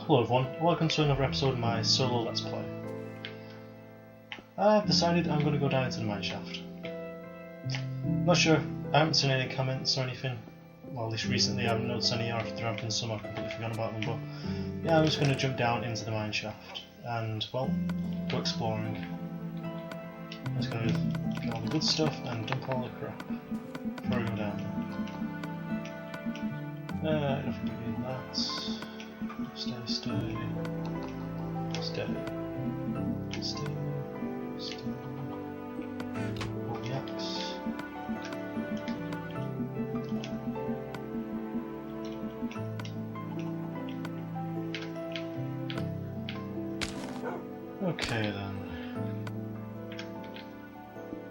Hello everyone, welcome to another episode of my solo Let's Play. I've decided I'm going to go down into the Mineshaft. Not sure, I haven't seen any comments or anything. Well, at least recently I haven't noticed any, or if there have been some I've completely forgotten about them, but yeah, I'm just going to jump down into the Mineshaft and, well, go exploring. I'm just going to get all the good stuff and dump all the crap before I go down there. I don't think we need that. Stay. Oh, yes. Okay then.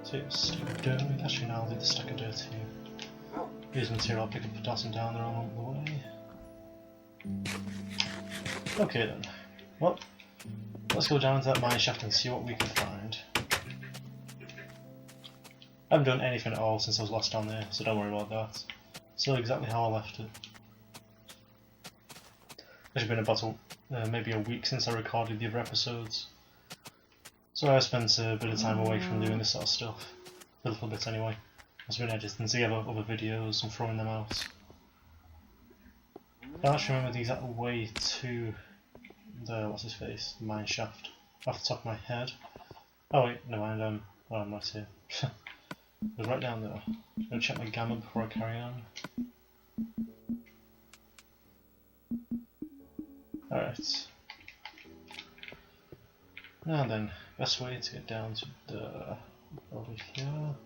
So it's stack of dirt. Actually, now I'll leave the stack of dirt here. Use material, I'll pick up the dust down there along the way. Okay then, well, let's go down into that mineshaft and see what we can find. I haven't done anything at all since I was last down there, so don't worry about that. Still exactly how I left it. It's been about maybe a week since I recorded the other episodes. So I spent a bit of time away from doing this sort of stuff. A little bit anyway. I've been editing together other videos and throwing them out. I don't actually remember the exact way to the, what's his face, the mineshaft, off the top of my head. Oh wait, never mind, I'm right here. It was right down there. I'm going to check my gamma before I carry on. Alright. Now then, best way to get down to the, over here.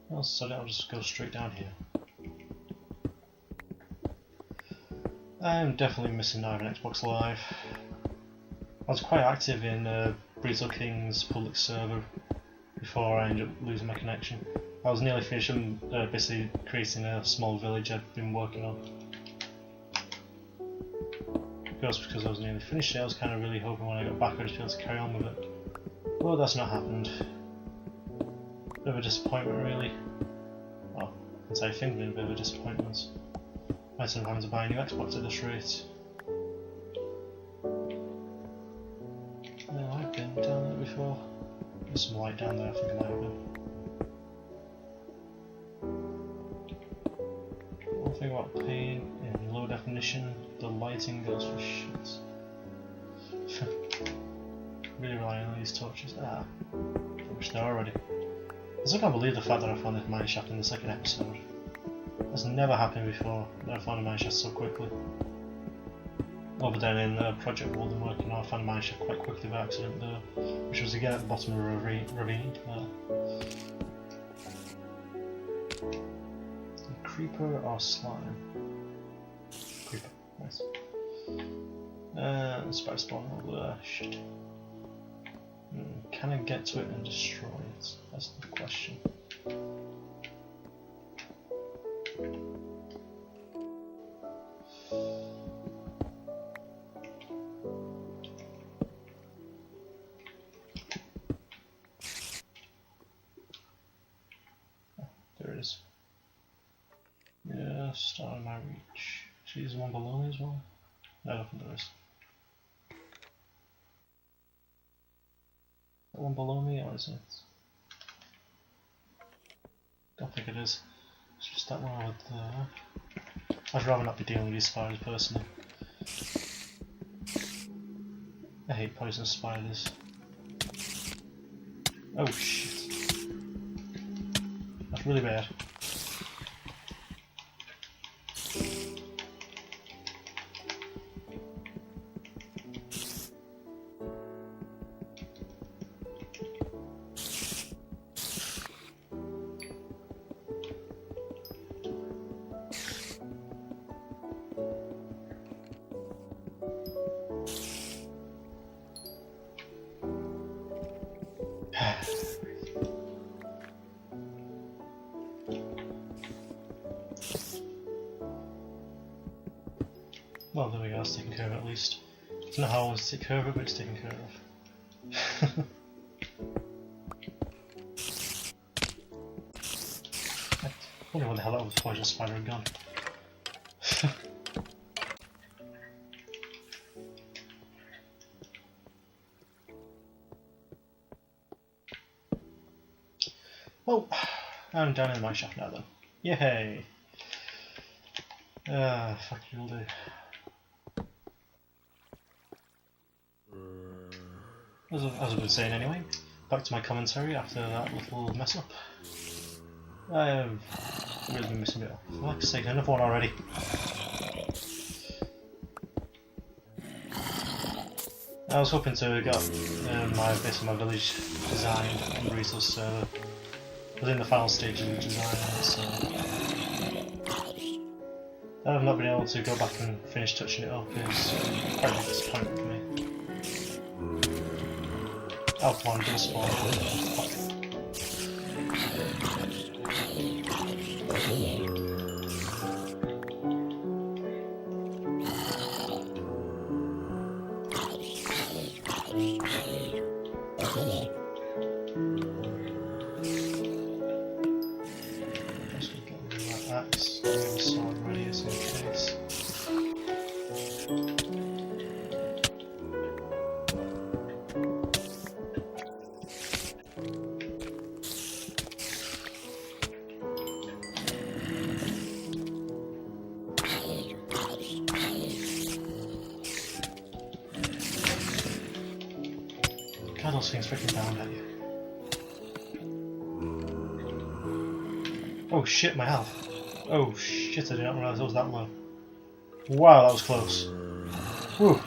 Well, so I'll just go straight down here. I'm definitely missing out on Xbox Live. I was quite active in Burrito King's public server before I ended up losing my connection. I was nearly finished and basically creating a small village I'd been working on. Because I was nearly finished it, I was kind of really hoping when I got back I'd be able to carry on with it. Well, that's not happened. Bit of a disappointment really. Well, since I think been a bit of a disappointment. Might end up having to buy a new Xbox at this rate. No, I've been down there before. There's some light down there, I think I might have been. One thing about paint in low definition, the lighting goes for shit. Really relying on these torches. Finished there already. I still can't believe the fact that I found this mineshaft in the second episode. That's never happened before, that I found a mineshaft so quickly. Over there in Project World I'm working on, I found a mineshaft quite quickly by accident there, which was again at the bottom of a ravine. A creeper or slime? Creeper, nice. Spider spawn over there, shit. Can I get to it and destroy it? That's the question. There it is. Just out of my reach. Actually, there's one below me as well. No, I don't think there is. That one below me, or is it? Don't think it is. It's just that one over there. I'd rather not be dealing with these spiders personally. I hate poisonous spiders. Oh shit. That's really bad. Well, there we go, it's taken care of at least. It's not how I want to take care of it, but it's taken care of. I wonder what the hell that was poison spider had gone. Well, I'm down in the mineshaft now then. Yay! Fuck you'll do. As I've been saying anyway, back to my commentary after that little mess up. I've really been missing it up. For fuck's sake, another one already. I was hoping to get basically my village designed on Resource server. I was in the final stage of the design, so I've not been able to go back and finish touching it up. Is quite a disappointment for me. Alpha 1 does spawn. Axe, sword ready just in case. God, those things freaking bound at you. Oh shit, my health. Oh shit, I did not realise it was that low. Wow, that was close. Whew.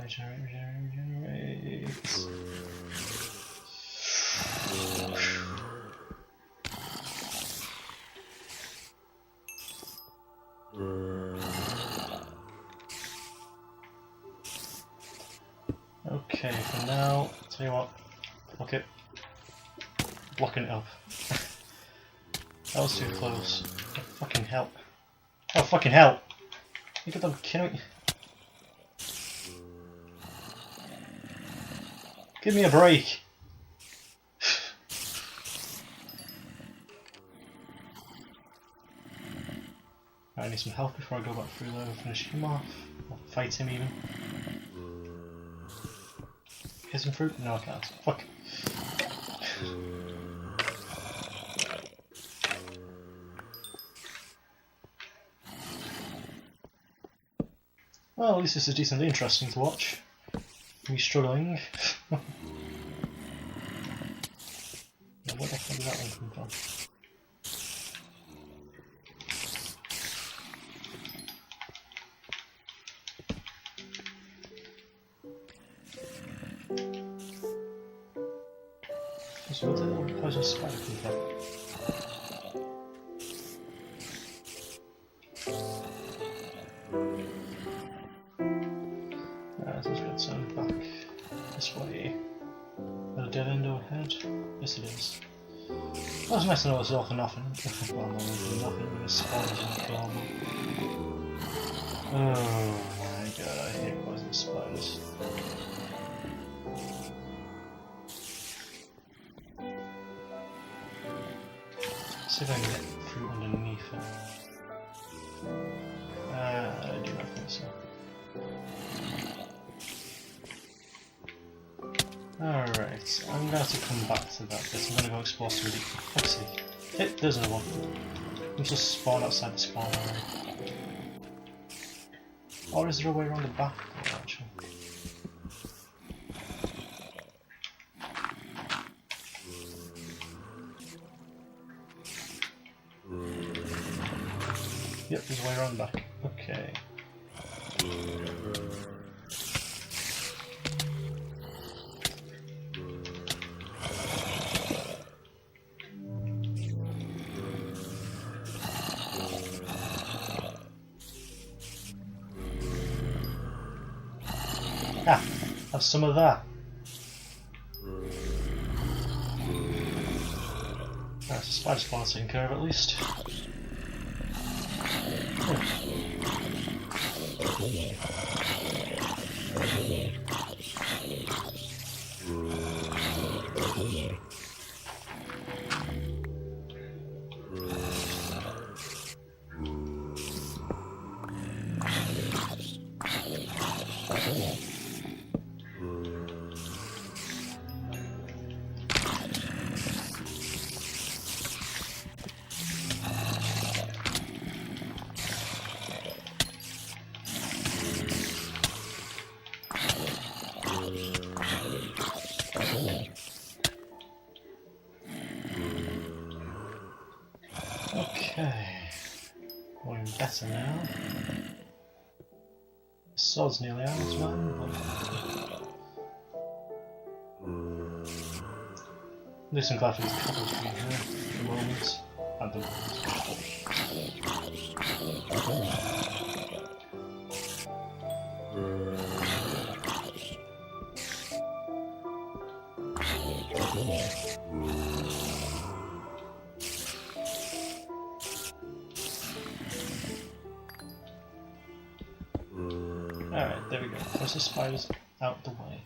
Regenerate. Okay, for now, tell you what, fuck it. Blocking it up. That was too close. Oh, fucking hell. Oh, fucking hell! You got them kidding me? Give me a break! Right, I need some help before I go back through there and finish him off. Or fight him even. Get some fruit? No, I can't. Fuck. Well, at least this is decently interesting to watch. Me struggling. Where the fuck did that one come from? So where did that one poison spider come from? Alright, let's get some back this way. Got a dead end overhead? Yes it is. That was nice to know it was all for nothing. Well, no, nothing but a spawns in the floor. Oh my god, I hate poison spiders. See if I can get through underneath it. I do not think so. Alright, I'm going to have to come back to that bit. I'm going to go explore through the... Fuck's sake. Hey, there's another one. I'm just spawn outside the spawn area. Or is there a way around the back door, actually? Yep, there's a way around the back. Okay. Ah, have some of that. That's a spider spawn taken care of at least. Okay, going better now. The sword's nearly out as well. At least I'm glad for these couples being here at the moment. At the Alright, there we go. There's the spiders out the way.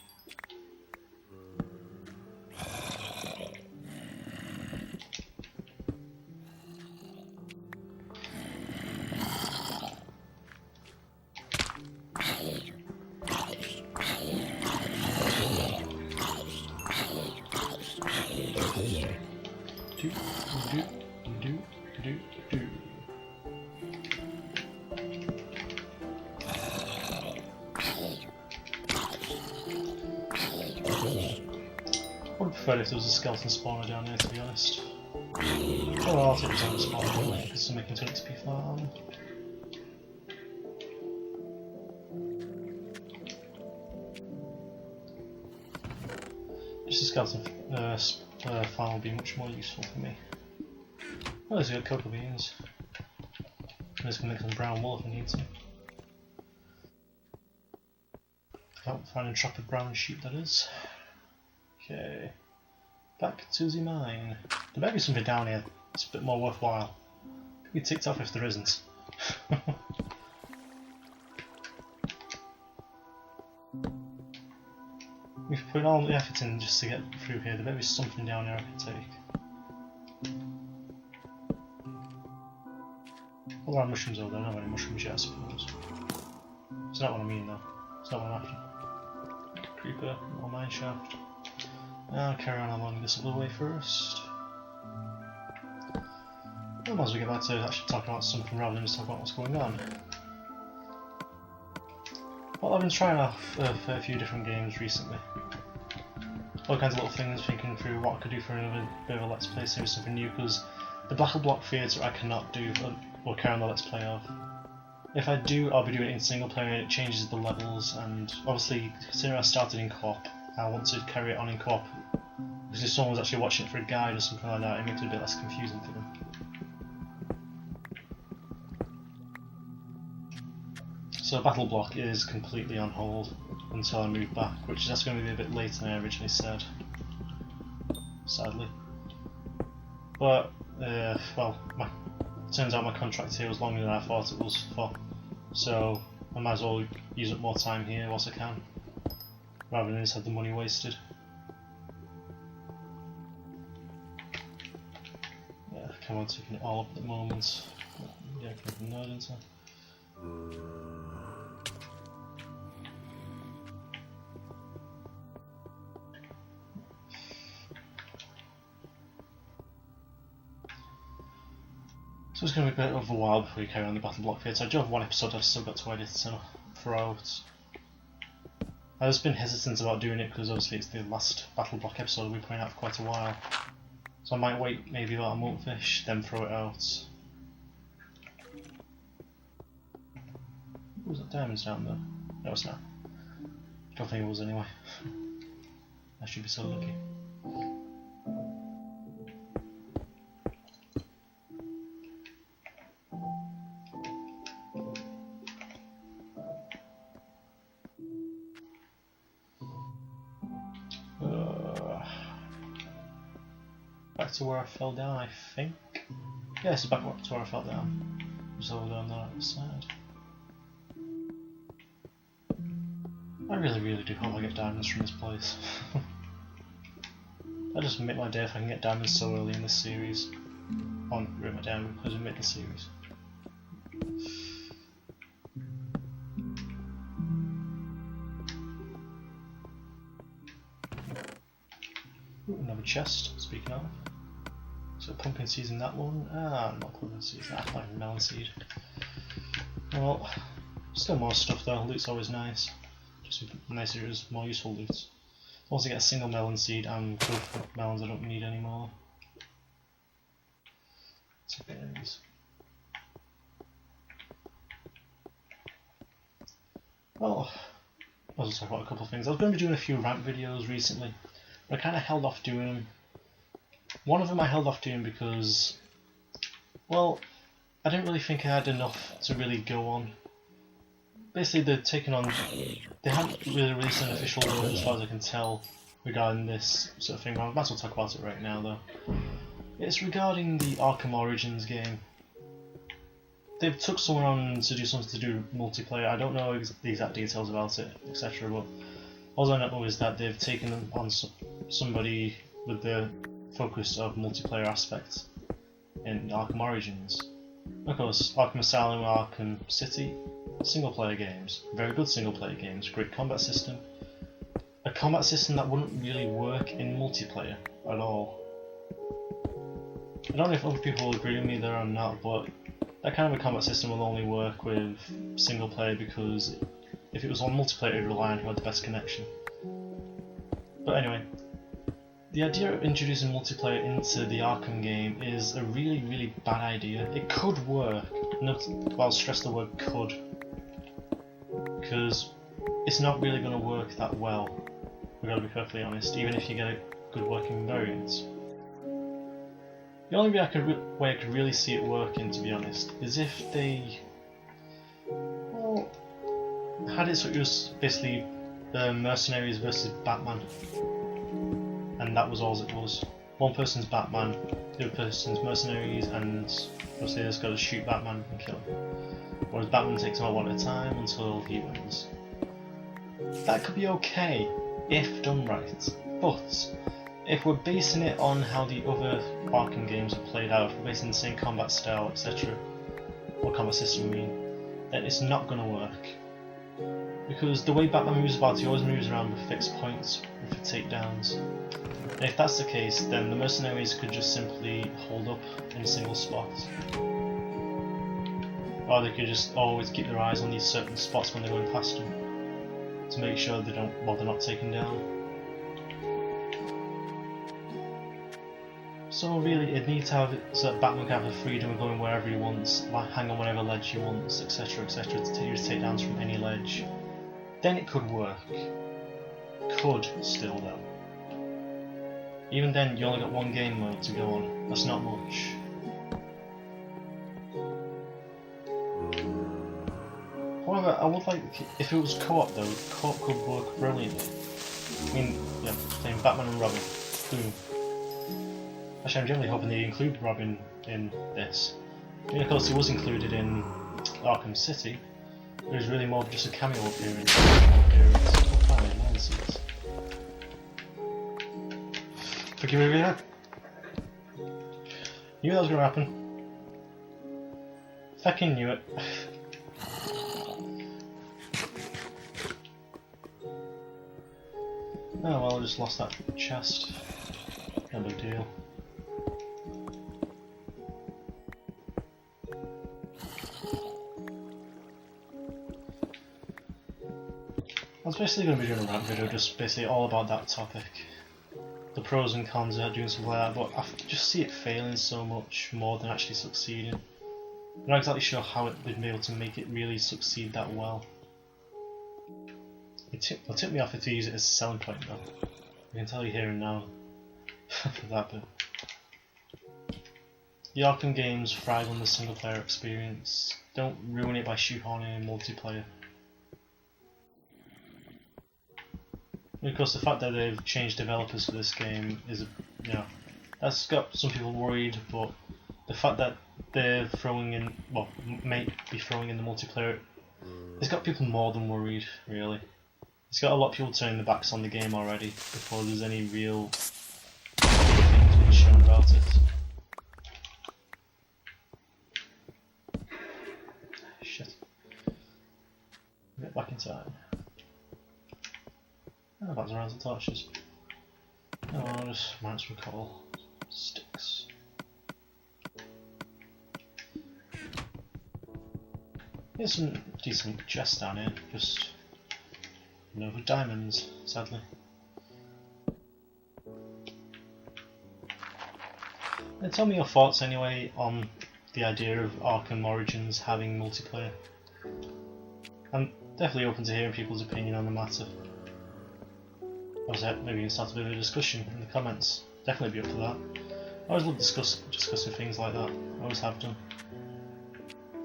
I would prefer if there was a skeleton spawner down there, to be honest. Oh, I'll take his own spawner because I'm making 2 XP farm. Just a skeleton farm would be much more useful for me. Oh, there's got cocoa beans. I'm just going to make some brown wool if I need to. Can't find a trapper brown sheep, that is. Okay, back to the mine. There might be something down here. It's a bit more worthwhile. Could be ticked off if there isn't. We've put all the effort in just to get through here. There might be something down here I can take. All our mushrooms over there. I don't have any mushrooms yet, I suppose. It's not what I mean though. It's not what I'm after. Creeper, more mineshaft. I'll carry on along this other way first. I might as well get back to actually talking about something rather than just talking about what's going on. Well, I've been trying out a few different games recently. All kinds of little things, thinking through what I could do for another bit of a Let's Play series, something new, because the Battle Block Theatre I cannot do or carry on the Let's Play of. If I do, I'll be doing it in single player and it changes the levels, and obviously, considering I started in co-op, I want to carry it on in co-op. Because if someone was actually watching it for a guide or something like that, it makes it a bit less confusing for them. So Battle Block is completely on hold until I move back, which is that's going to be a bit later than I originally said, sadly. But, well, it turns out my contract here was longer than I thought it was for, so I might as well use up more time here whilst I can, rather than just have the money wasted. Yeah, I kind of taking it all up at the moment. Yeah, I can put a node into. So it's going to be a bit of a while before we carry on the Battle Block Theatre. I do have one episode I've still got to edit to throw out. I've just been hesitant about doing it because obviously it's the last Battle Block episode we've been putting out for quite a while. So I might wait maybe about a month-ish, then throw it out. Was that diamonds down there? No, it's not. Don't think it was anyway. I should be so lucky. Back to where I fell down, I think. Yeah, this is back to where I fell down. Just over there on the other side. I really do hope I get diamonds from this place. I just make my day if I can get diamonds so early in this series. On write my down because we made the series. Ooh, another chest, speaking of. So pumpkin seeds in that one. Ah, not pumpkin seeds, like melon seed. Well, still more stuff though, loot's always nice. Just nicer is more useful loot. Once I get a single melon seed, I'm good for melons I don't need anymore. So berries. Well, I'll just talk about a couple of things. I was going to be doing a few rant videos recently, but I kind of held off doing them. One of them I held off doing because, well, I didn't really think I had enough to really go on. Basically, they haven't really released an official word as far as I can tell regarding this sort of thing. I might as well talk about it right now though. It's regarding the Arkham Origins game. They've took someone on to do something to do multiplayer. I don't know the exact details about it, etc. But all I know is that they've taken on somebody with the focus of multiplayer aspects in Arkham Origins. Of course, Arkham Asylum, Arkham City, single player games, very good single player games, great combat system. A combat system that wouldn't really work in multiplayer at all. I don't know if other people will agree with me there or not, but that kind of a combat system will only work with single player because if it was on multiplayer it would rely on who had the best connection. But anyway, the idea of introducing multiplayer into the Arkham game is a really bad idea. It could work, well I'll stress the word could, because it's not really going to work that well, we've got to be perfectly honest, even if you get a good working variant. The only way I could really see it working, to be honest, is if they, well, had it so it was basically mercenaries versus Batman, and that was all it was. One person's Batman, the other person's mercenaries, and obviously they just got to shoot Batman and kill him. Whereas Batman takes them all one at a time until he wins. That could be okay if done right, but if we're basing it on how the other Arkham games are played out, if we're basing the same combat style, etc., or combat system I mean, then it's not going to work. Because the way Batman moves about, he always moves around with fixed points for takedowns. And if that's the case, then the mercenaries could just simply hold up in a single spot. Or they could just always keep their eyes on these certain spots when they're going past them, to make sure they're not taken down. So really, it needs to have it so that Batman can have the freedom of going wherever he wants, like hang on whatever ledge he wants, etc, to take his takedowns from any ledge. Then it could work. Could still though. Even then, you only got one game mode to go on. That's not much. However, I would like, if it was co-op though, co-op could work brilliantly. I mean, yeah, playing Batman and Robin. Boom. Actually, I'm generally hoping they include Robin in this. I mean, of course, he was included in Arkham City. It was really more of just a cameo appearance. Oh, fine, nonsense. Forgive me, reader. Knew that was going to happen. Fucking knew it. Oh well, I just lost that chest. No big deal. I was basically going to be doing a rant video just basically all about that topic. The pros and cons of doing something like that, but I just see it failing so much more than actually succeeding. I'm not exactly sure how they'd be able to make it really succeed that well. It took me off to use it as a selling point though. I can tell you here and now for that bit. The Arkham games thrive on the single player experience. Don't ruin it by shoehorning in multiplayer. Of course, the fact that they've changed developers for this game is, that's got some people worried, but the fact that they're throwing in, well, might be throwing in the multiplayer, it's got people more than worried, really. It's got a lot of people turning their backs on the game already before there's any real things being shown about it. Shit. Get back in time. Oh, back around the torches. Oh, I'll just mount some coal sticks. Here's some decent chests down here, just no diamonds, sadly. tell me your thoughts anyway on the idea of Arkham Origins having multiplayer. I'm definitely open to hearing people's opinion on the matter. Maybe we can start a bit of a discussion in the comments. Definitely be up for that. I always love discussing things like that. I always have done.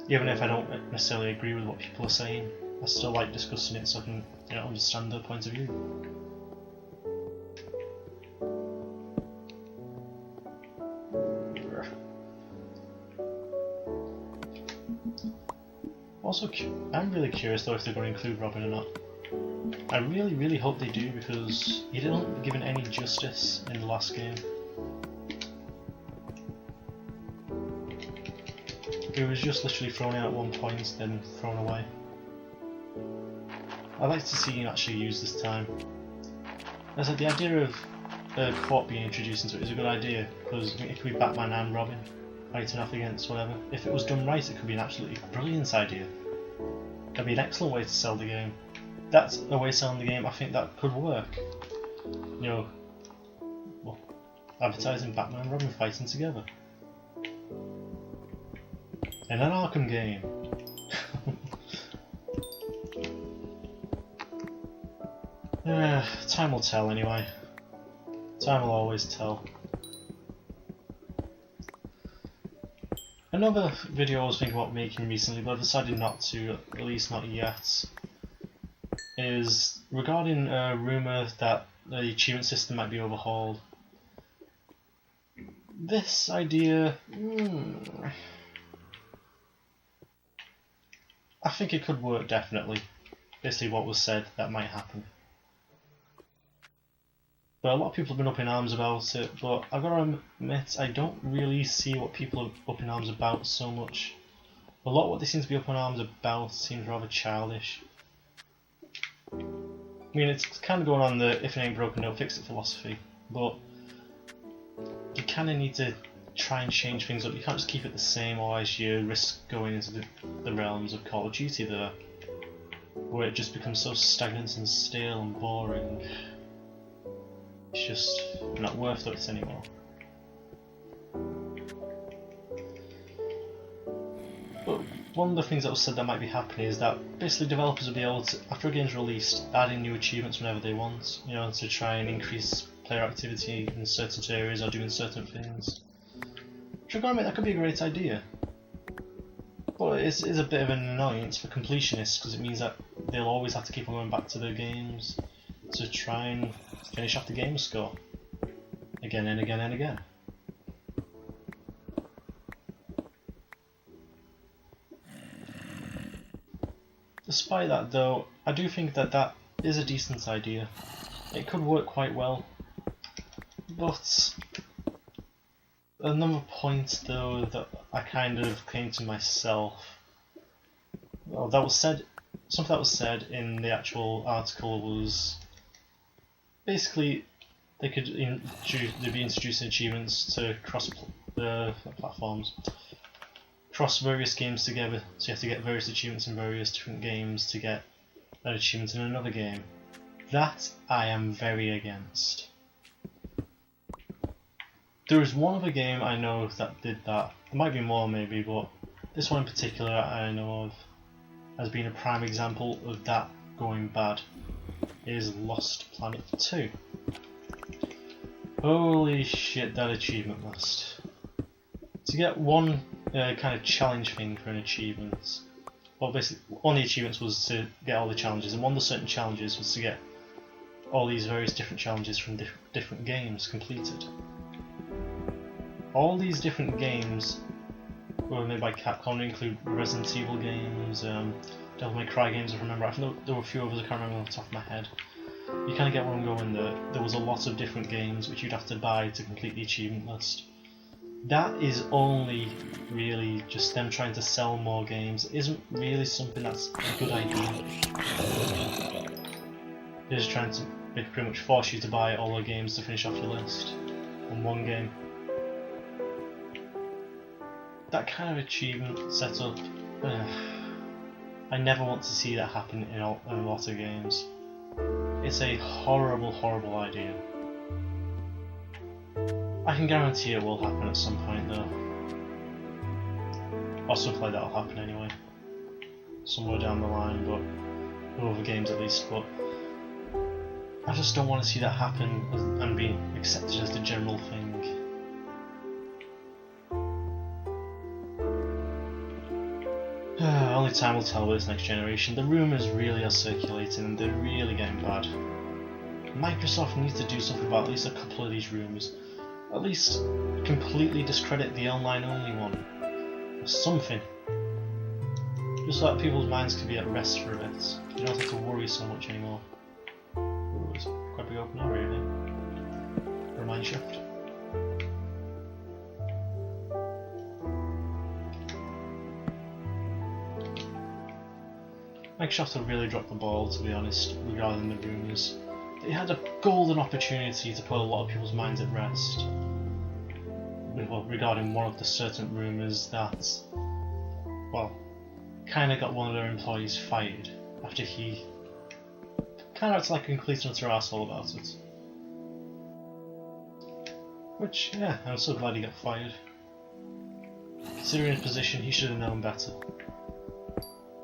Even if I don't necessarily agree with what people are saying, I still like discussing it so I can understand their point of view. Also, I'm really curious though if they're going to include Robin or not. I really hope they do, because he didn't given any justice in the last game. He was just literally thrown in at one point, then thrown away. I'd like to see him actually used this time. As I said, the idea of Court being introduced into it is a good idea, because it could be Batman and Robin fighting off against whatever. If it was done right, it could be an absolutely brilliant idea. That'd be an excellent way to sell the game. That's a way of selling the game I think that could work. Advertising Batman and Robin fighting together. In an Arkham game. Time will tell anyway. Time will always tell. Another video I was thinking about making recently, but I decided not to, at least not yet, is regarding a rumour that the achievement system might be overhauled. This idea, I think it could work definitely. Basically what was said, that might happen. But a lot of people have been up in arms about it, but I've got to admit, I don't really see what people are up in arms about so much. A lot of what they seem to be up in arms about seems rather childish. I mean, it's kind of going on the if it ain't broken, don't fix it philosophy, but you kind of need to try and change things up. You can't just keep it the same, otherwise you risk going into the realms of Call of Duty there, where it just becomes so stagnant and stale and boring. It's just not worth it anymore. But one of the things that was said that might be happening is that basically developers will be able to, after a game's released, add in new achievements whenever they want, to try and increase player activity in certain areas or doing certain things. Which I admit, that could be a great idea. But it is a bit of an annoyance for completionists, because it means that they'll always have to keep on going back to their games to try and finish off the game score again and again and again. Despite that though, I do think that that is a decent idea. It could work quite well. But another point though that I kind of came to myself, well, that was said, something that was said in the actual article was basically they'd be introducing achievements to cross platforms, cross various games together, so you have to get various achievements in various different games to get an achievement in another game. That I am very against. There is one other game I know that did that. There might be more maybe, but this one in particular I know of as being a prime example of that going bad. Is Lost Planet 2. Holy shit, that achievement list. To get one kind of challenge thing for an achievement, well basically one of the achievements was to get all the challenges, and one of the certain challenges was to get all these various different challenges from different games completed. All these different games were made by Capcom, to include Resident Evil games, Devil May Cry games, I remember. I think there were a few others, I can't remember off the top of my head. You kind of get where I'm going there. There was a lot of different games which you'd have to buy to complete the achievement list. That is only really just them trying to sell more games. It isn't really something that's a good idea. They're just trying to pretty much force you to buy all the games to finish off your list on one game. That kind of achievement setup, I never want to see that happen in a lot of games. It's a horrible, horrible idea. I can guarantee it will happen at some point though. Or something like that will happen anyway. Somewhere down the line, but with other games at least, but I just don't want to see that happen and be accepted as the general thing. Only time will tell with this next generation. The rumours really are circulating and they're really getting bad. Microsoft needs to do something about at least a couple of these rumours. At least completely discredit the online only one. Or something. Just so that people's minds can be at rest for a bit. You don't have to worry so much anymore. Ooh, it's quite a big open area here. For a mineshaft. Mineshaft have really dropped the ball, to be honest, regarding the rumours. They had a golden opportunity to put a lot of people's minds at rest. Well, regarding one of the certain rumours that, well, kind of got one of their employees fired after he kind of acted like a complete and utter asshole about it. Which, yeah, I'm so glad he got fired. Considering his position, he should have known better.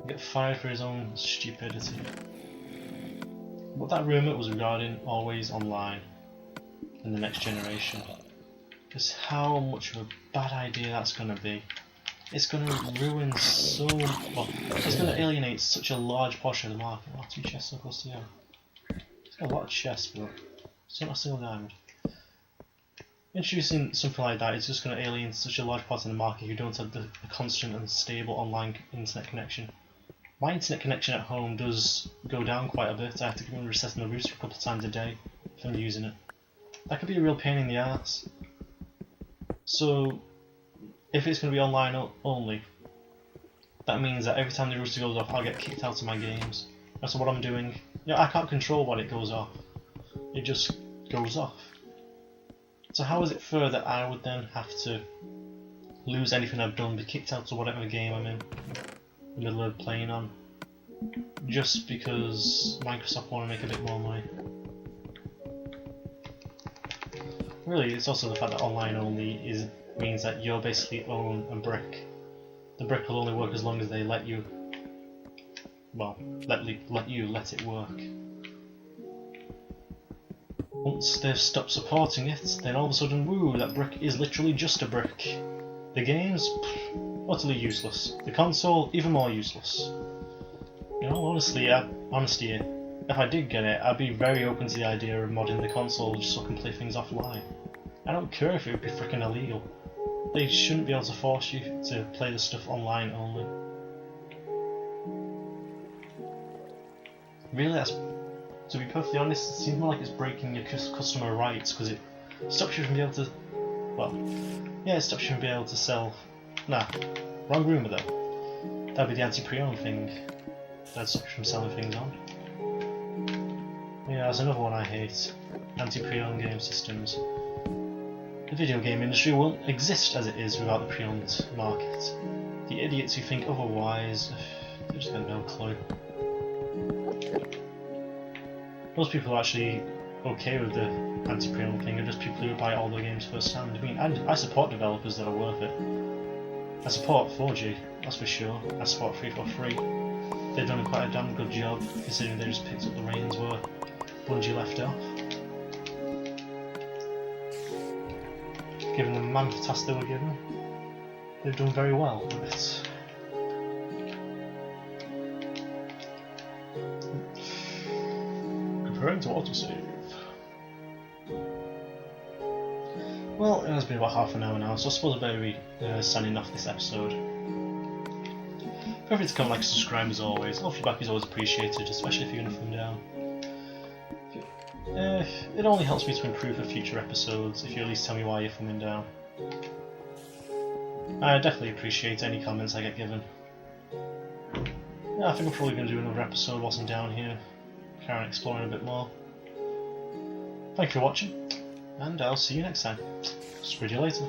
Get fired for his own stupidity. But that rumour was regarding always online in the next generation. Just how much of a bad idea that's going to be. It's going to ruin so... well, it's going to alienate such a large portion of the market. Oh, 2 chests so close together. It's got a lot of chests, but it's not a single diamond. Introducing something like that is just going to alienate such a large part of the market who don't have a constant and stable online internet connection. My internet connection at home does go down quite a bit. I have to go and reset the routers a couple of times a day if I'm using it. That could be a real pain in the ass. So, if it's going to be online only, that means that every time the router goes off, I'll get kicked out of my games. That's what I'm doing. Yeah, I can't control when it goes off. It just goes off. So how is it fair that I would then have to lose anything I've done, be kicked out of whatever game I'm in? The middle of playing on, just because Microsoft want to make a bit more money. Really, it's also the fact that online only means that you basically own a brick. The brick will only work as long as they let you, well, let it work. Once they've stopped supporting it, then all of a sudden, woo, that brick is literally just a brick. The game's utterly useless. The console, even more useless. You know, honestly, if I did get it, I'd be very open to the idea of modding the console just so I can play things offline. I don't care if it would be freaking illegal. They shouldn't be able to force you to play the stuff online only. Really, to be perfectly honest, it seems more like it's breaking your customer rights because it stops you from being able to, well, yeah, it stops you from being able to sell. Nah, wrong rumour though. That'd be the anti-pre-owned thing. That'd stop you from selling things on. Yeah, there's another one I hate. Anti-pre-owned game systems. The video game industry won't exist as it is without the pre-owned market. The idiots who think otherwise, they've just got no clue. Most people are actually okay with the anti-pre-owned thing are just people who buy all the games first hand. I mean, I support developers that are worth it. I support 4G, that's for sure. I support 343. They've done quite a damn good job, considering they just picked up the reins where Bungie left off. Given the mammoth task they were given, they've done very well with it. Preparing to autosave. Well, it has been about half an hour now, so I suppose I better be signing off this episode. Feel free to comment, like, subscribe as always. All feedback is always appreciated, especially if you're going to thumb down. It only helps me to improve for future episodes if you at least tell me why you're thumbing down. I definitely appreciate any comments I get given. Yeah, I think I'm probably going to do another episode whilst I'm down here, carry on exploring a bit more. Thank you for watching, and I'll see you next time. Squid you later.